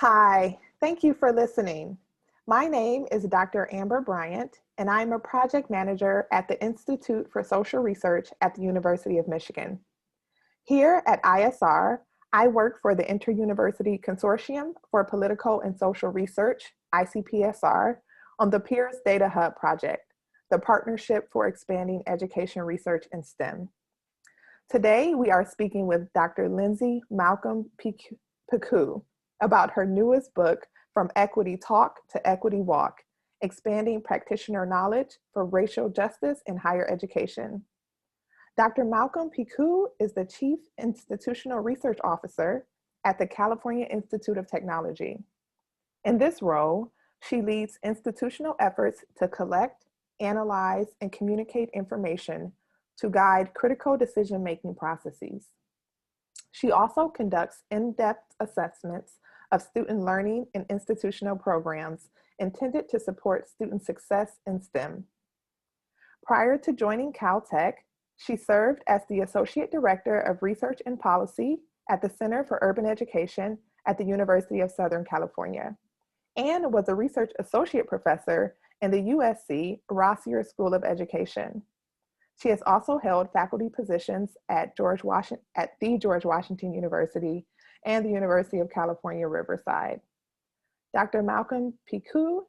Hi, thank you for listening. My name is Dr. Amber Bryant, and I'm a project manager at the Institute for Social Research at the University of Michigan. Here at ISR, I work for the Inter-university Consortium for Political and Social Research, ICPSR, on the Peers Data Hub project, the partnership for expanding education research in STEM. Today, we are speaking with Dr. Lindsey Malcom-Piqueux about her newest book, From Equity Talk to Equity Walk, Expanding Practitioner Knowledge for Racial Justice in Higher Education. Dr. Malcom-Piqueux is the Chief Institutional Research Officer at the California Institute of Technology. In this role, she leads institutional efforts to collect, analyze, and communicate information to guide critical decision-making processes. She also conducts in-depth assessments of student learning and institutional programs intended to support student success in STEM. Prior to joining Caltech, she served as the Associate Director of Research and Policy at the Center for Urban Education at the University of Southern California, and was a Research Associate Professor in the USC Rossier School of Education. She has also held faculty positions at the George Washington University and the University of California, Riverside. Dr. Malcom-Piqueux,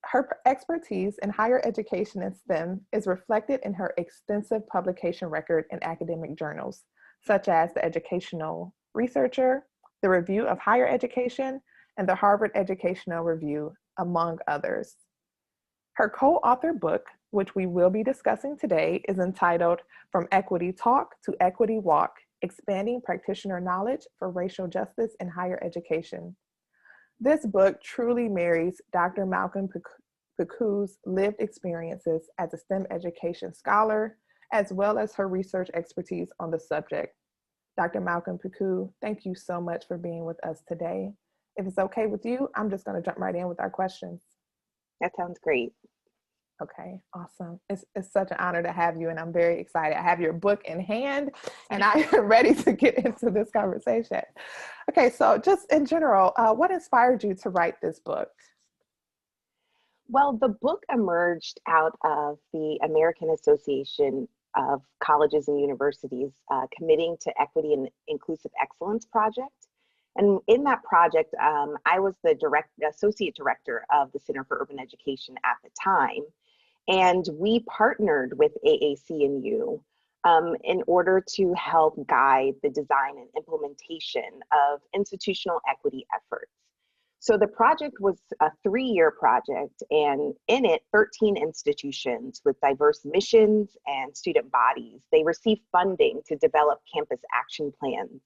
her expertise in higher education and STEM is reflected in her extensive publication record in academic journals, such as the Educational Researcher, the Review of Higher Education, and the Harvard Educational Review, among others. Her co-authored book, which we will be discussing today, is entitled From Equity Talk to Equity Walk, Expanding Practitioner Knowledge for Racial Justice in Higher Education. This book truly marries Dr. Malcom-Piqueux's lived experiences as a STEM education scholar, as well as her research expertise on the subject. Dr. Malcom-Piqueux, thank you so much for being with us today. If it's okay with you, I'm just going to jump right in with our questions. That sounds great. Okay, awesome. It's such an honor to have you, and I'm very excited. I have your book in hand, and I am ready to get into this conversation. Okay, so just in general, what inspired you to write this book? Well, the book emerged out of the American Association of Colleges and Universities Committing to Equity and Inclusive Excellence project. And in that project, I was the associate director of the Center for Urban Education at the time. And we partnered with AAC&U in order to help guide the design and implementation of institutional equity efforts. So the project was a 3-year project, and in it, 13 institutions with diverse missions and student bodies, they received funding to develop campus action plans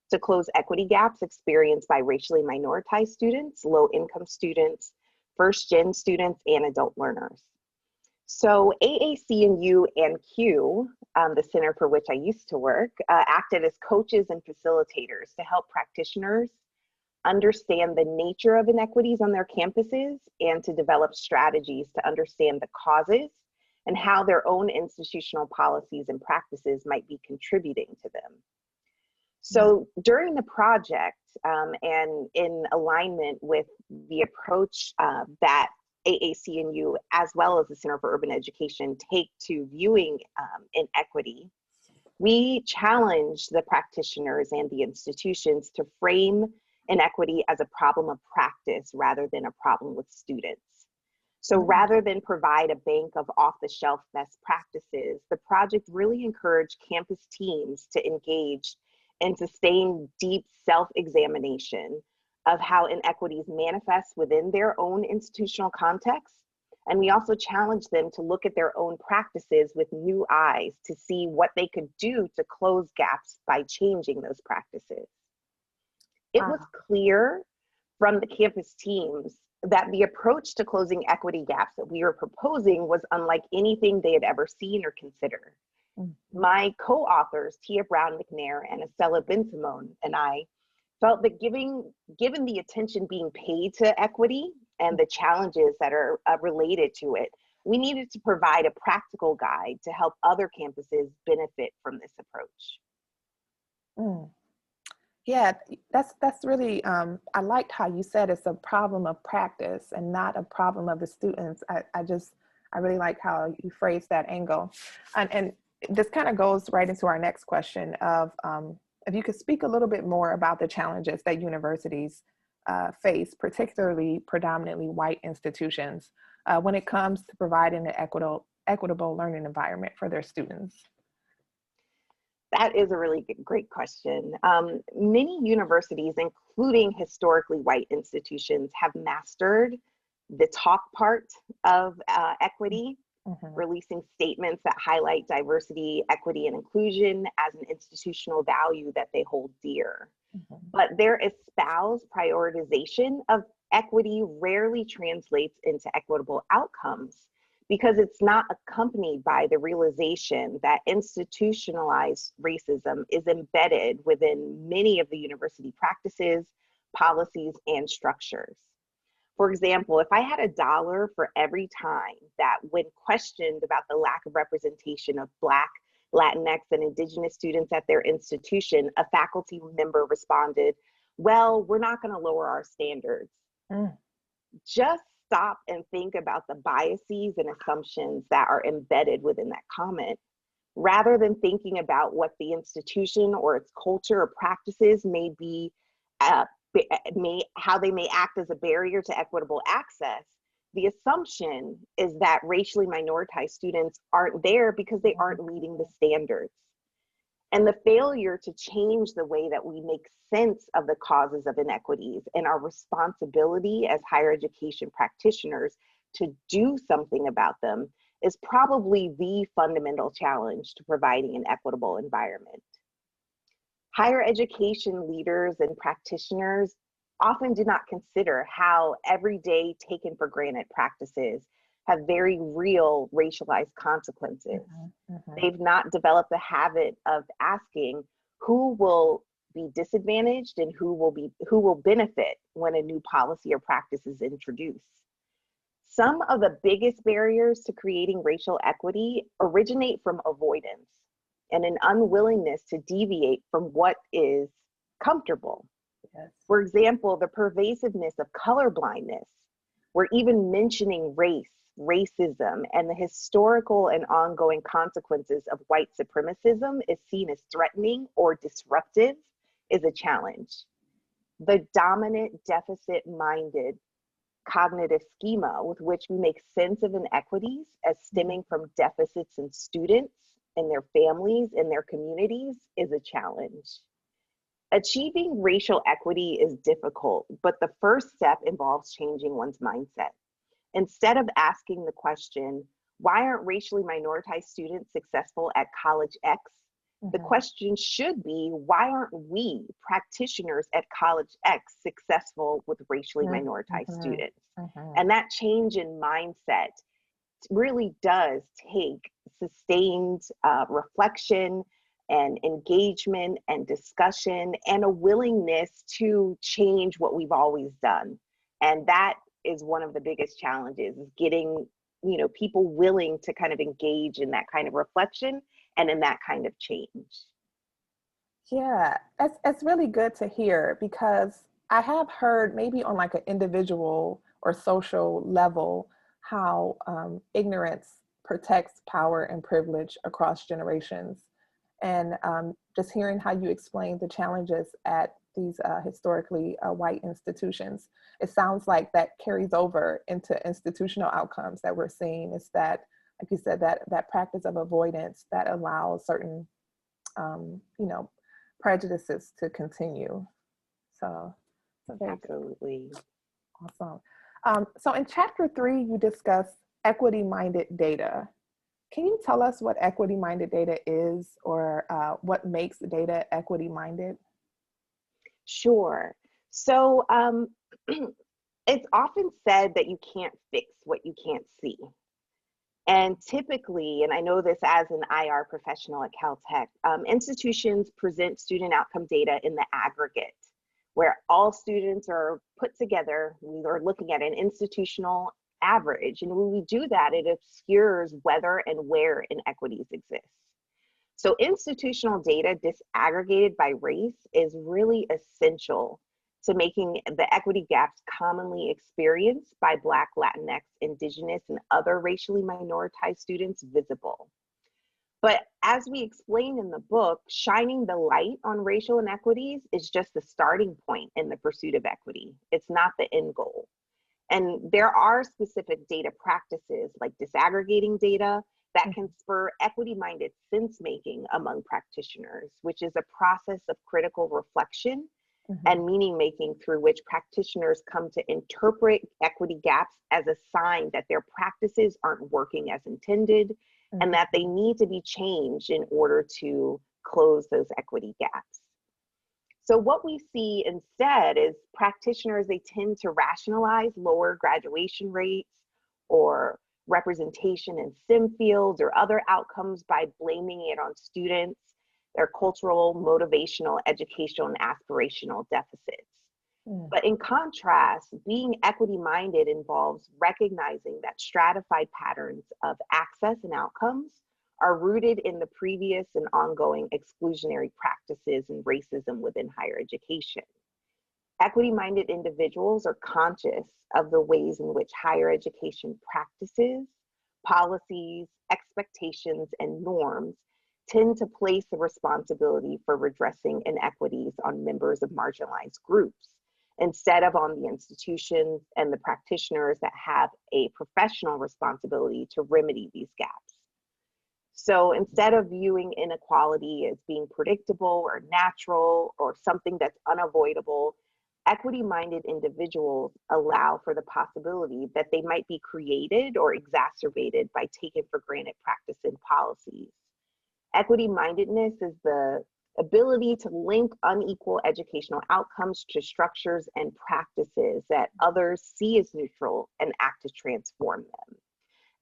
to close equity gaps experienced by racially minoritized students, low-income students, first-gen students, and adult learners. So AAC&U and Q, the center for which I used to work, acted as coaches and facilitators to help practitioners understand the nature of inequities on their campuses and to develop strategies to understand the causes and how their own institutional policies and practices might be contributing to them. So during the project, and in alignment with the approach that AAC&U, as well as the Center for Urban Education, take to viewing inequity, we challenged the practitioners and the institutions to frame inequity as a problem of practice rather than a problem with students. So rather than provide a bank of off-the-shelf best practices, the project really encouraged campus teams to engage and sustain deep self-examination of how inequities manifest within their own institutional context. And we also challenged them to look at their own practices with new eyes to see what they could do to close gaps by changing those practices. It was clear from the campus teams that the approach to closing equity gaps that we were proposing was unlike anything they had ever seen or considered. My co-authors, Tia Brown McNair and Estella Ben-Simone, and I felt that given the attention being paid to equity and the challenges that are related to it, we needed to provide a practical guide to help other campuses benefit from this approach. Yeah, that's really, I liked how you said it's a problem of practice and not a problem of the students. I really like how you phrased that angle. And this kind of goes right into our next question of, if you could speak a little bit more about the challenges that universities face, particularly predominantly white institutions, when it comes to providing an equitable learning environment for their students. That is a really great question. Many universities, including historically white institutions, have mastered the talk part of equity, releasing statements that highlight diversity, equity, and inclusion as an institutional value that they hold dear. But their espoused prioritization of equity rarely translates into equitable outcomes, because it's not accompanied by the realization that institutionalized racism is embedded within many of the university practices, policies, and structures. For example, if I had $1 for every time that, when questioned about the lack of representation of Black, Latinx, and Indigenous students at their institution, a faculty member responded, "Well, we're not going to lower our standards." Just stop and think about the biases and assumptions that are embedded within that comment, rather than thinking about what the institution or its culture or practices may be, how they may act as a barrier to equitable access. The assumption is that racially minoritized students aren't there because they aren't meeting the standards. And the failure to change the way that we make sense of the causes of inequities and our responsibility as higher education practitioners to do something about them is probably the fundamental challenge to providing an equitable environment. Higher education leaders and practitioners often do not consider how everyday taken for granted practices have very real racialized consequences. They've not developed the habit of asking who will be disadvantaged and who will benefit when a new policy or practice is introduced. Some of the biggest barriers to creating racial equity originate from avoidance and an unwillingness to deviate from what is comfortable. Yes. For example, the pervasiveness of colorblindness, where even mentioning race, racism, and the historical and ongoing consequences of white supremacism is seen as threatening or disruptive, is a challenge. The dominant deficit-minded cognitive schema with which we make sense of inequities as stemming from deficits in students and their families and their communities is a challenge. Achieving racial equity is difficult, but the first step involves changing one's mindset. Instead of asking the question, why aren't racially minoritized students successful at college X? The question should be, why aren't we practitioners at college X successful with racially minoritized students? And that change in mindset really does take sustained reflection and engagement and discussion and a willingness to change what we've always done. And that is one of the biggest challenges, is getting, people willing to kind of engage in that kind of reflection and in that kind of change. Yeah, it's really good to hear, because I have heard maybe on like an individual or social level how ignorance protects power and privilege across generations. And just hearing how you explain the challenges at these historically white institutions, it sounds like that carries over into institutional outcomes that we're seeing. Is that, like you said, that practice of avoidance that allows certain, prejudices to continue. So very Absolutely. good. Awesome. So in chapter 3, you discuss equity-minded data. Can you tell us what equity-minded data is, or what makes data equity-minded? Sure. So it's often said that you can't fix what you can't see. And typically, and I know this as an IR professional at Caltech, institutions present student outcome data in the aggregate, where all students are put together. We are looking at an institutional average. And when we do that, it obscures whether and where inequities exist. So institutional data disaggregated by race is really essential to making the equity gaps commonly experienced by Black, Latinx, Indigenous, and other racially minoritized students visible. But as we explain in the book, shining the light on racial inequities is just the starting point in the pursuit of equity. It's not the end goal. And there are specific data practices like disaggregating data that can spur equity-minded sense-making among practitioners, which is a process of critical reflection and meaning-making through which practitioners come to interpret equity gaps as a sign that their practices aren't working as intended and that they need to be changed in order to close those equity gaps. So what we see instead is practitioners, they tend to rationalize lower graduation rates or representation in STEM fields or other outcomes by blaming it on students, their cultural, motivational, educational, and aspirational deficits. But in contrast, being equity-minded involves recognizing that stratified patterns of access and outcomes are rooted in the previous and ongoing exclusionary practices and racism within higher education. Equity-minded individuals are conscious of the ways in which higher education practices, policies, expectations, and norms tend to place the responsibility for redressing inequities on members of marginalized groups, instead of on the institutions and the practitioners that have a professional responsibility to remedy these gaps. So instead of viewing inequality as being predictable or natural or something that's unavoidable, equity-minded individuals allow for the possibility that they might be created or exacerbated by taken for granted practice and policies. Equity-mindedness is the ability to link unequal educational outcomes to structures and practices that others see as neutral and act to transform them.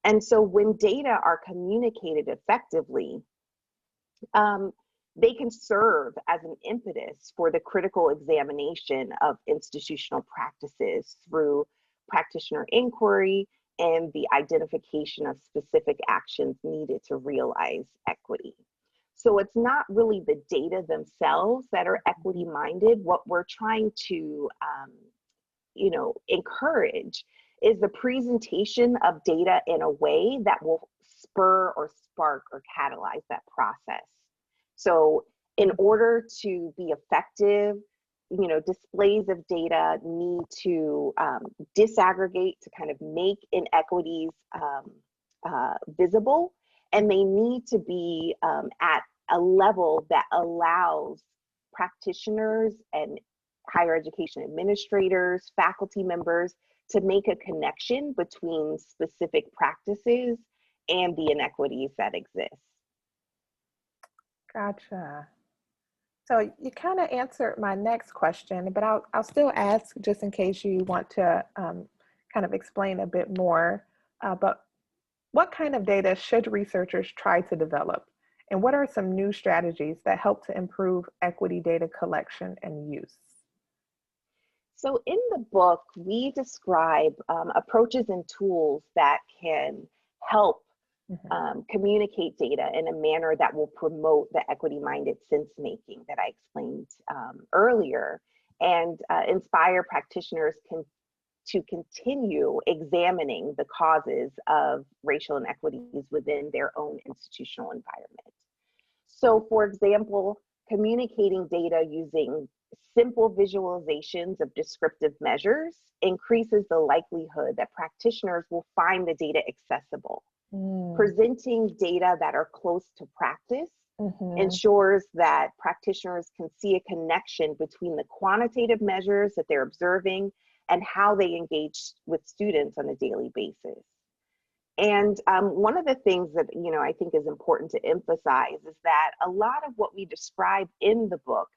And so when data are communicated effectively, they can serve as an impetus for the critical examination of institutional practices through practitioner inquiry and the identification of specific actions needed to realize equity. So it's not really the data themselves that are equity-minded. What we're trying to encourage is the presentation of data in a way that will spur or spark or catalyze that process. So in order to be effective, displays of data need to disaggregate to kind of make inequities visible, and they need to be at a level that allows practitioners and higher education administrators, faculty members to make a connection between specific practices and the inequities that exist. Gotcha. So you kind of answered my next question, but I'll still ask just in case you want to kind of explain a bit more. But what kind of data should researchers try to develop? And what are some new strategies that help to improve equity data collection and use? So in the book, we describe approaches and tools that can help communicate data in a manner that will promote the equity-minded sense-making that I explained earlier, and inspire practitioners to continue examining the causes of racial inequities within their own institutional environment. So for example, communicating data using simple visualizations of descriptive measures increases the likelihood that practitioners will find the data accessible. Presenting data that are close to practice ensures that practitioners can see a connection between the quantitative measures that they're observing and how they engage with students on a daily basis. And one of the things that I think is important to emphasize is that a lot of what we describe in the book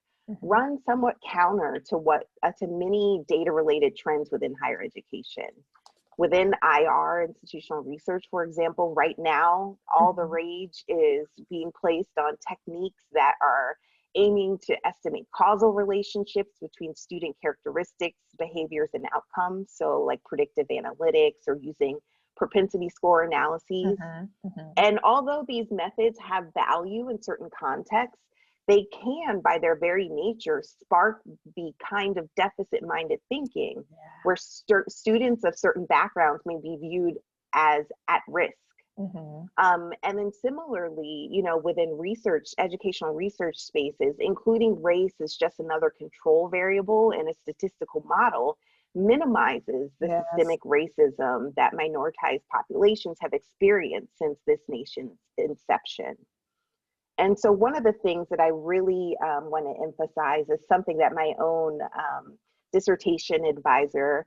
runs somewhat counter to many data-related trends within higher education. Within IR, institutional research, for example, right now, all the rage is being placed on techniques that are aiming to estimate causal relationships between student characteristics, behaviors, and outcomes. So like predictive analytics or using propensity score analyses. Mm-hmm. And although these methods have value in certain contexts, they can, by their very nature, spark the kind of deficit-minded thinking where students of certain backgrounds may be viewed as at risk. And then similarly, you know, within research, educational research spaces, including race as just another control variable in a statistical model, minimizes the systemic racism that minoritized populations have experienced since this nation's inception. And so one of the things that I really want to emphasize is something that my own dissertation advisor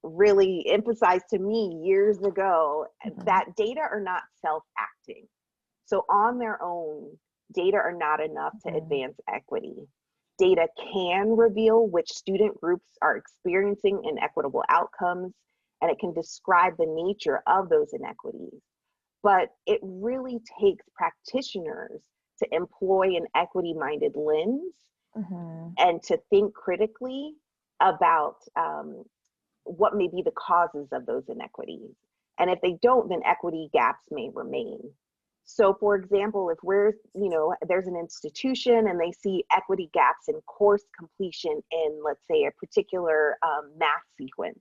really emphasized to me years ago, that data are not self-acting. So on their own, data are not enough to advance equity. Data can reveal which student groups are experiencing inequitable outcomes, and it can describe the nature of those inequities. But it really takes practitioners to employ an equity-minded lens and to think critically about what may be the causes of those inequities. And if they don't, then equity gaps may remain. So for example, if we're, you know, there's an institution and they see equity gaps in course completion in, let's say, a particular math sequence,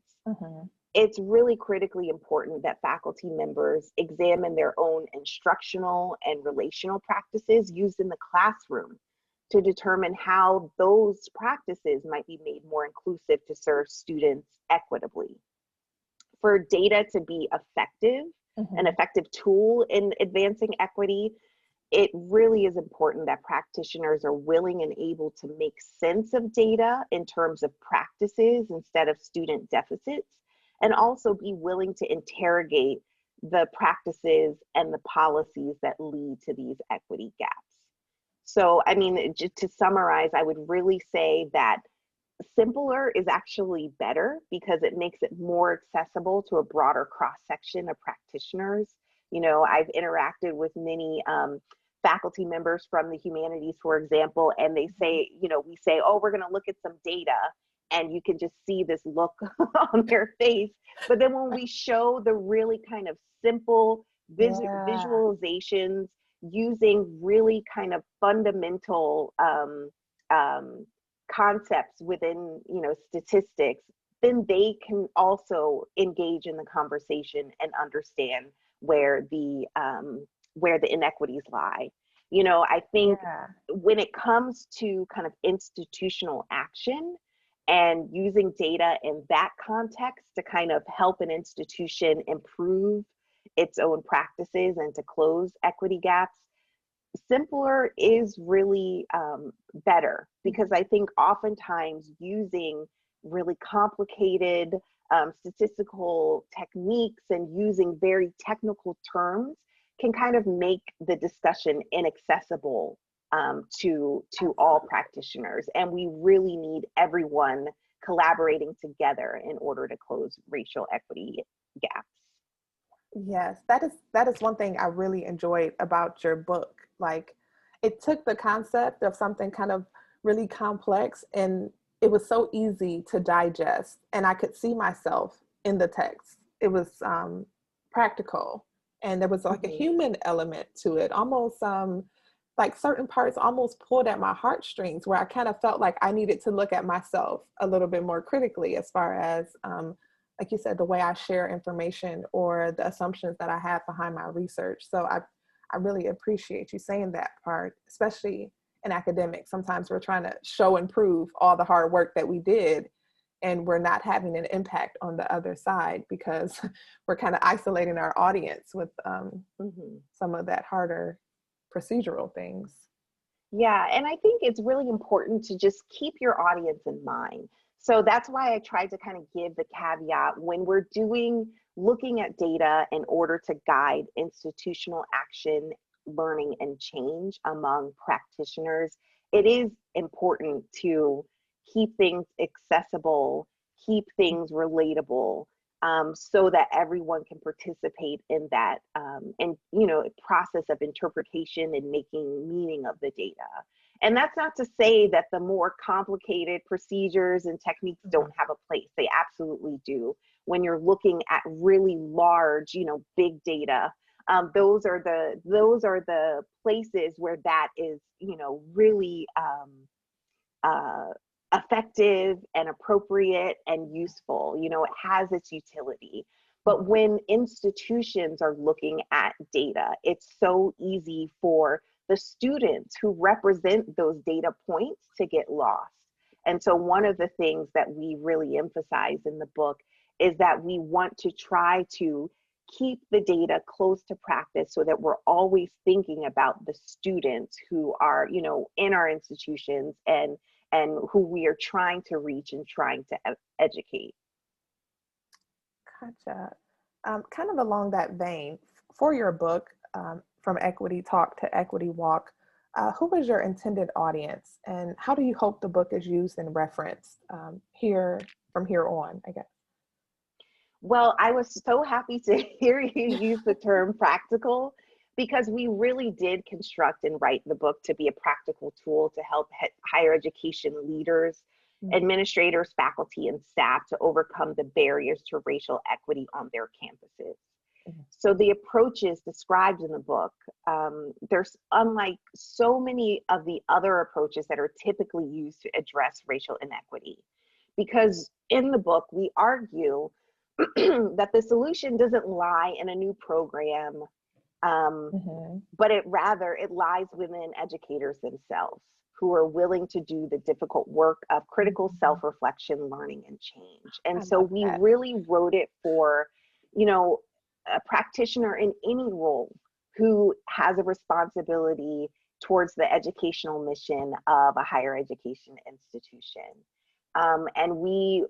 it's really critically important that faculty members examine their own instructional and relational practices used in the classroom to determine how those practices might be made more inclusive to serve students equitably. For data to be effective, an effective tool in advancing equity, it really is important that practitioners are willing and able to make sense of data in terms of practices instead of student deficits, and also be willing to interrogate the practices and the policies that lead to these equity gaps. So, I mean, just to summarize, I would really say that simpler is actually better because it makes it more accessible to a broader cross-section of practitioners. You know, I've interacted with many faculty members from the humanities, for example, and they say, you know, we say, oh, we're going to look at some data, and you can just see this look on their face. But then when we show the really kind of simple visualizations using really kind of fundamental concepts within, you know, statistics, then they can also engage in the conversation and understand where the inequities lie. You know, I think when it comes to kind of institutional action and using data in that context to kind of help an institution improve its own practices and to close equity gaps, simpler is really better, because I think oftentimes using really complicated statistical techniques and using very technical terms can kind of make the discussion inaccessible to all practitioners. And we really need everyone collaborating together in order to close racial equity gaps. Yes, that is one thing I really enjoyed about your book. Like, it took the concept of something kind of really complex and it was so easy to digest, and I could see myself in the text. It was practical, and there was like a human element to it, almost like certain parts almost pulled at my heartstrings, where I kind of felt like I needed to look at myself a little bit more critically as far as like you said, the way I share information or the assumptions that I have behind my research. So I really appreciate you saying that part, especially in academics. Sometimes we're trying to show and prove all the hard work that we did, and we're not having an impact on the other side because we're kind of isolating our audience with some of that harder procedural things. Yeah, and I think it's really important to just keep your audience in mind. So that's why I tried to kind of give the caveat when we're looking at data in order to guide institutional action, learning, and change among practitioners. It is important to keep things accessible, keep things relatable, so that everyone can participate in that process of interpretation and making meaning of the data. And that's not to say that the more complicated procedures and techniques don't have a place. They absolutely do. when you're looking at really large, big data. Those are the places where that is, really effective and appropriate and useful. It has its utility. But when institutions are looking at data, it's so easy for the students who represent those data points to get lost. And so one of the things that we really emphasize in the book is that we want to try to keep the data close to practice so that we're always thinking about the students who are, in our institutions and who we are trying to reach and trying to educate. Gotcha. Kind of along that vein, for your book, From Equity Talk to Equity Walk, who was your intended audience, and how do you hope the book is used and referenced from here on, I guess? Well, I was so happy to hear you use the term practical, because we really did construct and write the book to be a practical tool to help higher education leaders, administrators, faculty, and staff to overcome the barriers to racial equity on their campuses. So the approaches described in the book, there's unlike so many of the other approaches that are typically used to address racial inequity. Because in the book, we argue that the solution doesn't lie in a new program, but it lies within educators themselves, who are willing to do the difficult work of critical self-reflection, learning, and change. And so we really wrote it for, a practitioner in any role who has a responsibility towards the educational mission of a higher education institution. And we,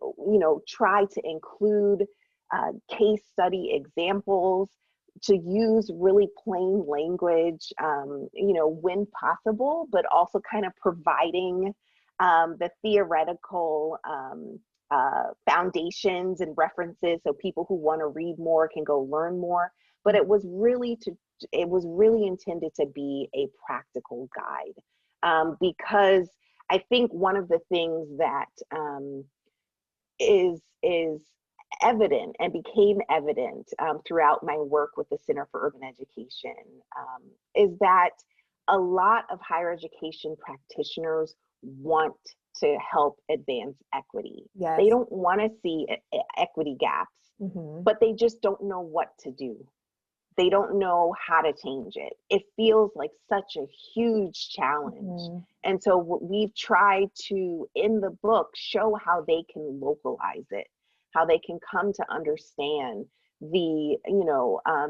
try to include case study examples, to use really plain language, when possible, but also kind of providing the theoretical foundations and references so people who want to read more can go learn more. But it was really intended to be a practical guide, because I think one of the things that is evident and became evident throughout my work with the Center for Urban Education is that a lot of higher education practitioners want to help advance equity. Yes. They don't want to see equity gaps, but they just don't know what to do. They don't know how to change it. It feels like such a huge challenge. And so what we've tried to, in the book, show how they can localize it, how they can come to understand the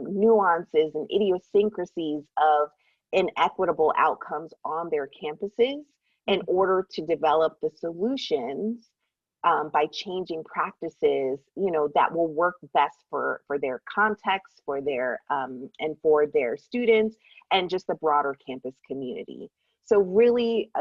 nuances and idiosyncrasies of inequitable outcomes on their campuses in order to develop the solutions by changing practices, that will work best for their context, for their and for their students, and just the broader campus community. So really,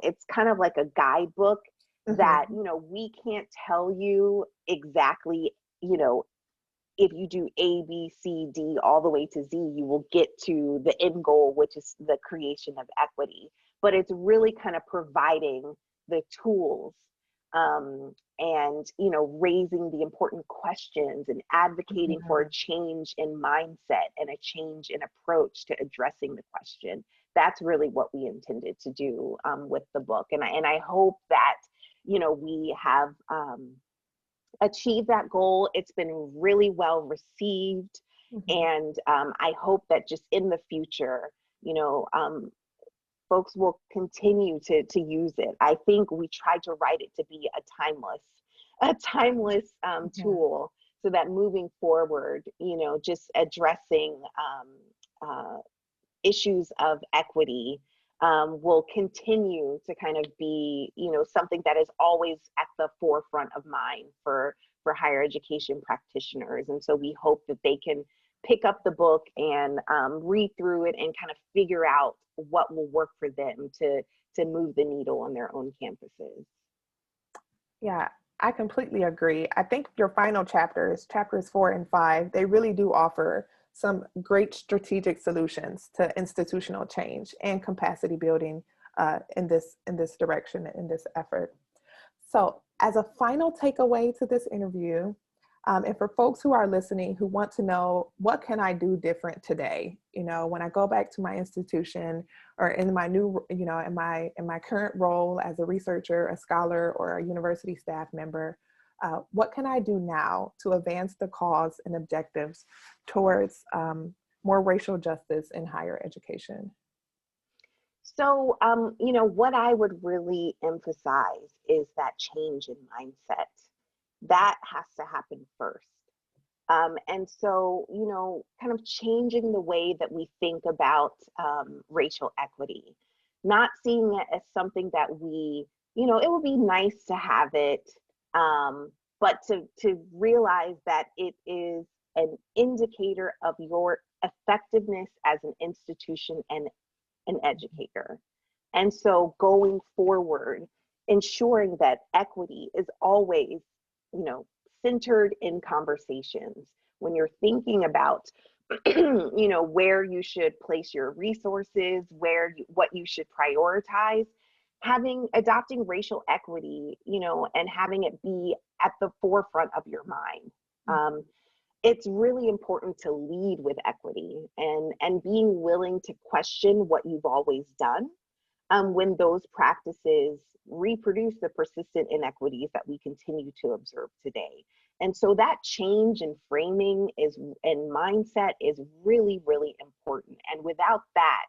it's kind of like a guidebook that, we can't tell you exactly, if you do A, B, C, D, all the way to Z, you will get to the end goal, which is the creation of equity. But it's really kind of providing the tools and, raising the important questions and advocating for a change in mindset and a change in approach to addressing the question. That's really what we intended to do with the book. And I hope that, we have achieved that goal. It's been really well received. And I hope that just in the future, folks will continue to use it. I think we tried to write it to be a timeless tool, so that moving forward, just addressing issues of equity will continue to kind of be, something that is always at the forefront of mind for higher education practitioners. And so we hope that they can pick up the book and read through it and kind of figure out what will work for them to move the needle on their own campuses. Yeah, I completely agree. I think your final chapters 4 and 5, they really do offer some great strategic solutions to institutional change and capacity building in this direction, in this effort. So as a final takeaway to this interview, And for folks who are listening who want to know, what can I do different today? You know, when I go back to my institution or in my new, you know, in my current role as a researcher, a scholar, or a university staff member, what can I do now to advance the cause and objectives towards more racial justice in higher education? So, you know, what I would really emphasize is that change in mindset. That has to happen first. And so, you know, kind of changing the way that we think about racial equity, not seeing it as something that we, you know, it would be nice to have it, but to realize that it is an indicator of your effectiveness as an institution and an educator. And so going forward, ensuring that equity is always, you know, centered in conversations. When you're thinking about, you know, where you should place your resources, what you should prioritize, adopting racial equity, you know, and having it be at the forefront of your mind. It's really important to lead with equity and being willing to question what you've always done when those practices reproduce the persistent inequities that we continue to observe today. And so that change in framing and mindset is really, really important. And without that,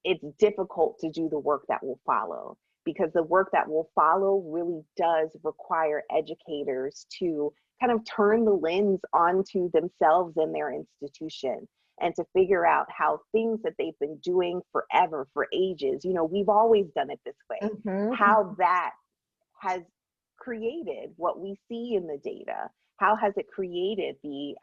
it's difficult to do the work that will follow, because the work that will follow really does require educators to kind of turn the lens onto themselves and their institution, and to figure out how things that they've been doing forever, for ages, you know, we've always done it this way, how that has created what we see in the data. How has it created the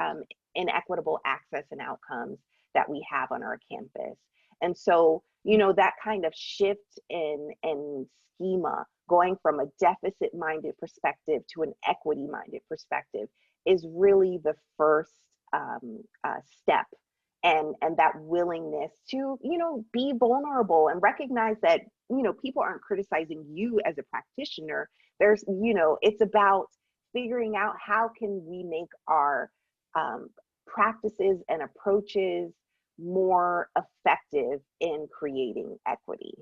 inequitable access and outcomes that we have on our campus? And so, you know, that kind of shift in schema, going from a deficit-minded perspective to an equity-minded perspective, is really the first step. And that willingness to, you know, be vulnerable and recognize that, you know, people aren't criticizing you as a practitioner. There's, you know, it's about figuring out how can we make our practices and approaches more effective in creating equity.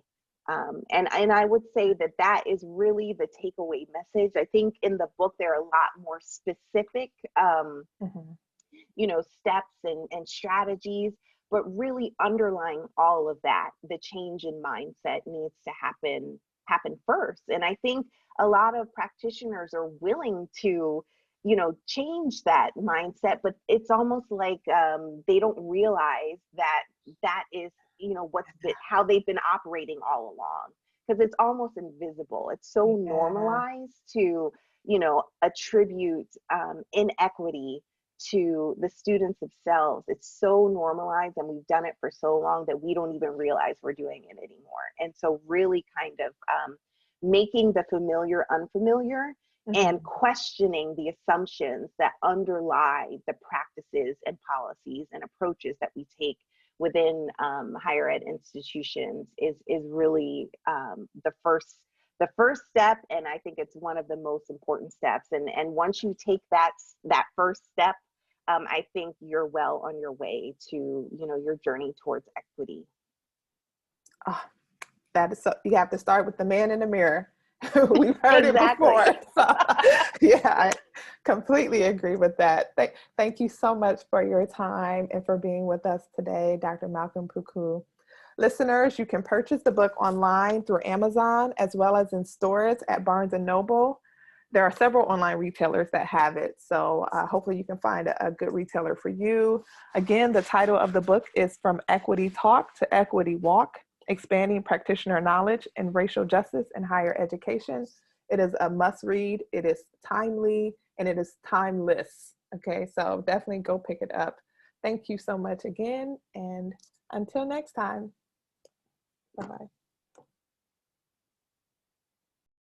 And I would say that that is really the takeaway message. I think in the book there are a lot more specific you know, steps and strategies, but really underlying all of that, the change in mindset needs to happen first. And I think a lot of practitioners are willing to, you know, change that mindset, but it's almost like they don't realize that that is, you know, how they've been operating all along, because it's almost invisible. It's so normalized to, you know, attribute inequity to the students themselves. It's so normalized, and we've done it for so long that we don't even realize we're doing it anymore. And so really kind of making the familiar unfamiliar, and questioning the assumptions that underlie the practices and policies and approaches that we take within higher ed institutions is really the first step. And I think it's one of the most important steps. And once you take that first step, I think you're well on your way to, you know, your journey towards equity. Oh, that is so, you have to start with the man in the mirror. We've heard it before. So, yeah, I completely agree with that. Thank you so much for your time and for being with us today, Dr. Malcom-Piqueux. Listeners, you can purchase the book online through Amazon, as well as in stores at Barnes & Noble. There are several online retailers that have it, so hopefully you can find a good retailer for you. Again, the title of the book is From Equity Talk to Equity Walk: Expanding Practitioner Knowledge and Racial Justice in Higher Education. It is a must read, it is timely, and it is timeless. Okay, so definitely go pick it up. Thank you so much again, and until next time, bye-bye.